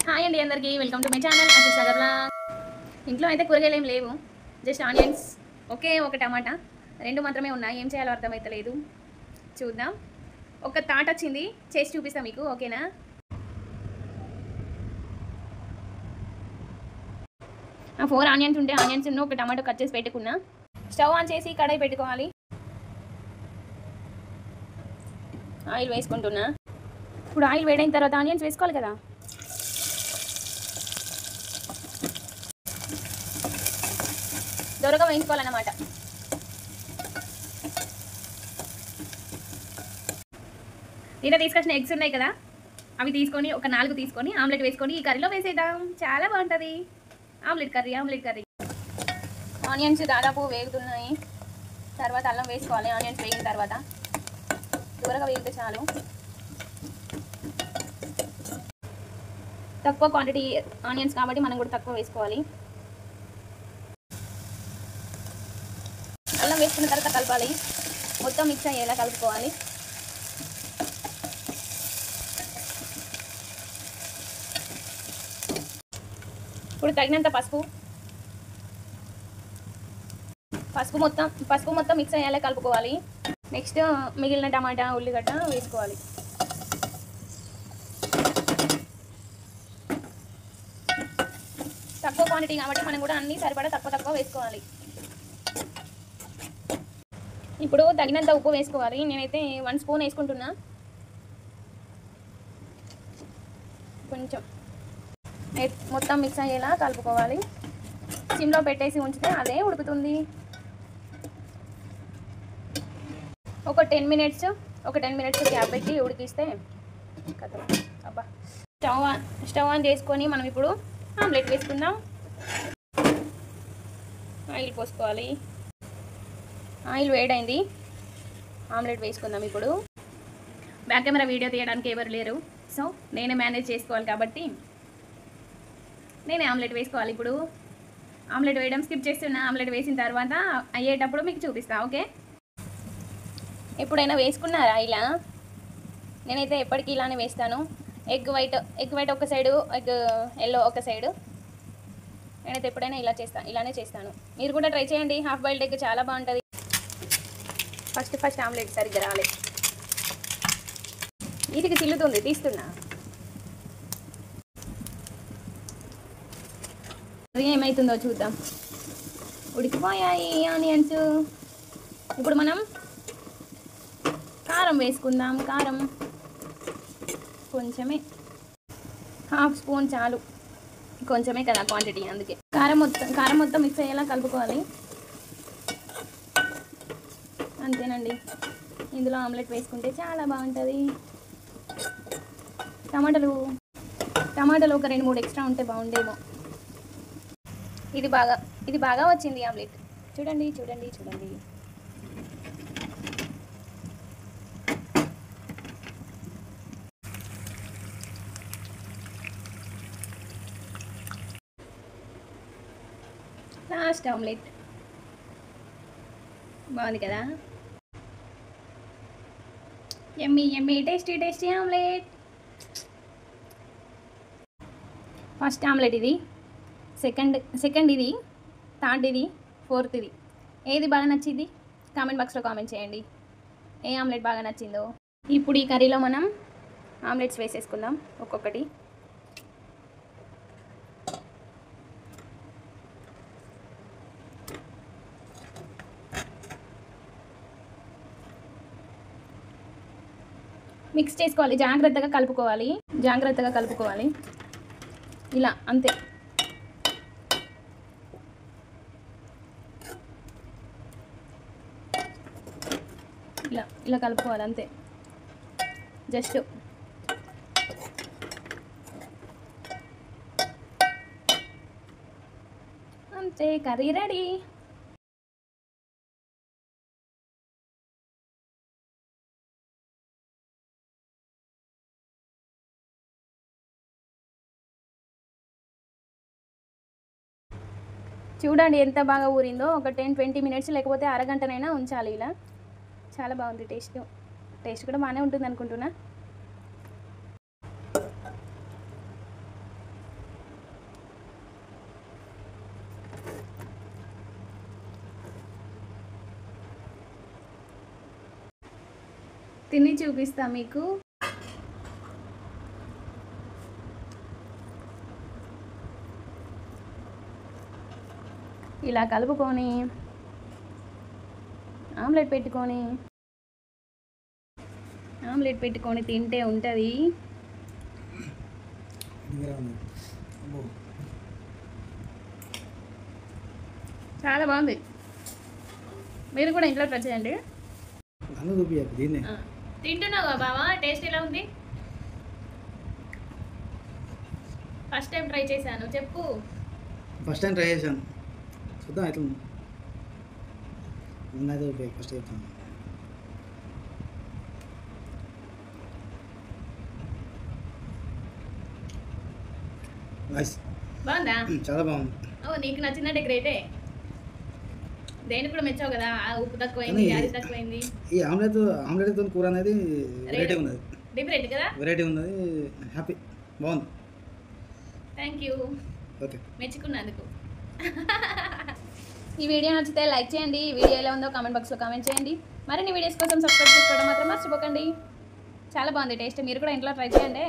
Hi అండి అందరికీ welcome to my channel Ashish Sagar blog. ఇంట్లో అయితే కూరగాయలు ఏం లేవు, జస్ట్ ఆనియన్స్, ఒక టమాటా, రెండు మాత్రమే ఉన్నాయి. ఏం చేయాలో అర్థమవుతలేదు. చూద్దాం. ఒక థాట్ వచ్చింది, చేసి చూపిస్తాను మీకు. ఓకేనా? ఆ 4 ఆనియన్స్ ఉంటే ఆనియన్స్ ఒక టమాటో కట్ చేసి పెట్టుకున్నా. స్టవ్ ఆన్ చేసి కడాయి పెట్టుకోవాలి. ఆయిల్ వేసుకుంటున్నా. ఇప్పుడు ఆయిల్ వేడైన తర్వాత ఆనియన్స్ వేసుకోవాలి కదా. దొరగా వేయించుకోవాలన్నమాట. నేను తీసుకొచ్చిన ఎగ్స్ ఉన్నాయి కదా, అవి తీసుకొని ఒక 4 తీసుకొని ఆమ్లెట్ వేసుకొని ఈ కర్రీలో వేసేద్దాం. చాలా బాగుంటుంది ఆమ్లెట్ కర్రీ. ఆనియన్స్ దాదాపు వేగుతున్నాయి. తర్వాత అల్లం వేసుకోవాలి. ఆనియన్స్ వేగిన తర్వాత త్వరగా వేగితే చాలు. తక్కువ క్వాంటిటీ ఆనియన్స్ కాబట్టి మనం కూడా తక్కువ వేసుకోవాలి. అల్లం వేసుకున్న తర్వాత కలపాలి. మొత్తం మిక్స్ అయ్యేలా కలుపుకోవాలి. ఇప్పుడు తగినంత పసుపు మొత్తం మిక్స్ అయ్యేలా కలుపుకోవాలి. నెక్స్ట్ మిగిలిన టమాటా, ఉల్లిగడ్డ వేసుకోవాలి. తక్కువ క్వాంటిటీ కాబట్టి మనం కూడా అన్నీ సరిపడా తక్కువ వేసుకోవాలి. ఇప్పుడు తగినంత ఉప్పు వేసుకోవాలి. నేనైతే 1 స్పూన్ వేసుకుంటున్నా. కొంచెం మొత్తం మిక్స్ అయ్యేలా కలుపుకోవాలి. సిమ్లో పెట్టేసి ఉంచితే అదే ఉడుకుతుంది. ఒక 10 మినిట్స్ గ్యాప్ పెట్టి ఉడికిస్తే కదా. అబ్బా, స్టవ్ ఆన్ చేసుకొని మనం ఇప్పుడు ఆమ్లెట్ వేసుకుందాం. ఆయిల్ పోసుకోవాలి. ఆయిల్ వేడైంది. ఆమ్లెట్ వేసుకుందాం. ఇప్పుడు బ్యాక్ కెమెరా వీడియో తీయడానికి ఎవరు లేరు, సో నేనే మేనేజ్ చేసుకోవాలి కాబట్టి నేనే ఆమ్లెట్ వేసుకోవాలి. ఇప్పుడు ఆమ్లెట్ వేయడం స్కిప్ చేస్తున్నా. ఆమ్లెట్ వేసిన తర్వాత అయ్యేటప్పుడు మీకు చూపిస్తా. ఓకే? ఎప్పుడైనా వేసుకున్నారా ఇలా? నేనైతే ఎప్పటికీ ఇలానే వేస్తాను. ఎగ్ వైట్ ఒక సైడు, ఎగ్ ఎల్లో ఒక సైడు. నేనైతే ఎప్పుడైనా ఇలానే చేస్తాను. మీరు కూడా ట్రై చేయండి. హాఫ్ బాయిల్డ్ ఎగ్ చాలా బాగుంటుంది. ఫస్ట్ ఆమ్లెట్ సరిగ్గా రాలే, వీటికి చిల్లుతుంది, తీస్తున్నా. అది ఏమవుతుందో చూద్దాం. ఉడికిపోయాయి ఆనియన్స్. ఇప్పుడు మనం కారం వేసుకుందాం. కారం కొంచెమే, 1/2 స్పూన్ చాలు. కొంచెమే కదా క్వాంటిటీ, అందుకే కారం మొత్తం మిక్స్ అయ్యేలా కలుపుకోవాలి. అంతేనండి. ఇందులో ఆమ్లెట్ వేసుకుంటే చాలా బాగుంటుంది. టమాటాలు ఒక 2-3 ఎక్స్ట్రా ఉంటే బాగుండేమో. ఇది బాగా వచ్చింది ఆమ్లెట్. చూడండి. లాస్ట్ ఆమ్లెట్ బాగుంది కదా. Emmy tasty omelette. First omelette ఇది, సెకండ్ ఇది, థర్డ్ ఇది, ఫోర్త్ ఇది. ఏది బాగా నచ్చింది కామెంట్ బాక్స్లో కామెంట్ చేయండి. ఏ ఆమ్లెట్ బాగా నచ్చిందో. ఇప్పుడు ఈ కర్రీలో మనం ఆమ్లెట్స్ వేసేసుకుందాం ఒక్కొక్కటి. మిక్స్ చేసుకోవాలి. జాగ్రత్తగా కలుపుకోవాలి. ఇలా అంతే. ఇలా కలుపుకోవాలి అంతే. జస్ట్ అంతే, కర్రీ రెడీ. చూడండి ఎంత బాగా ఊరిందో. ఒక 10-20 మినిట్స్ లేకపోతే అరగంటనైనా ఉంచాలి ఇలా. చాలా బాగుంది. టేస్ట్ కూడా బాగానే ఉంటుంది అనుకుంటున్నా. తిని చూపిస్తా మీకు. ఇలా కలుపుకొని ఆమ్లెట్ పెట్టుకొని తింటే ఉంటుంది. చాలా బాగుంది. మీరు కూడా ఇంట్లో ట్రై చేయండి. తింటున్నావా బావా? టేస్ట్ ఎలా ఉంది? ఫస్ట్ టైం ట్రై చేశాను. చెప్పు. ఫస్ట్ టైం ట్రై చేశాను. చూద్దాం ఎట్లా ఉన్నది. ఫస్ట్ చెప్తాను. బాగుందా? చాలా బాగుంది. ఓ నీకు నచ్చినట్టే గ్రేటే. దేని కూడా మెచ్చావు కదా. ఉప్పు తక్కువైంది, అది తక్కువైంది. ఈ ఆమ్లెట్ తో కూర అనేది వెరైటీ ఉన్నది. డిఫరెంట్ కదా. వెరైటీ ఉన్నది. హ్యాపీ. బాగుంది. Thank you. ఓకే. మెచ్చుకున్నందుకు. ఈ వీడియో నచ్చితే లైక్ చేయండి. ఈ వీడియో ఎలా ఉందో కామెంట్ బాక్స్లో కామెంట్ చేయండి. మరిన్ని వీడియోస్ కోసం సబ్స్క్రైబ్ చేసుకోవడం మాత్రం మర్చిపోకండి. చాలా బాగుంది టేస్ట్. మీరు కూడా ఇంట్లో ట్రై చేయండి.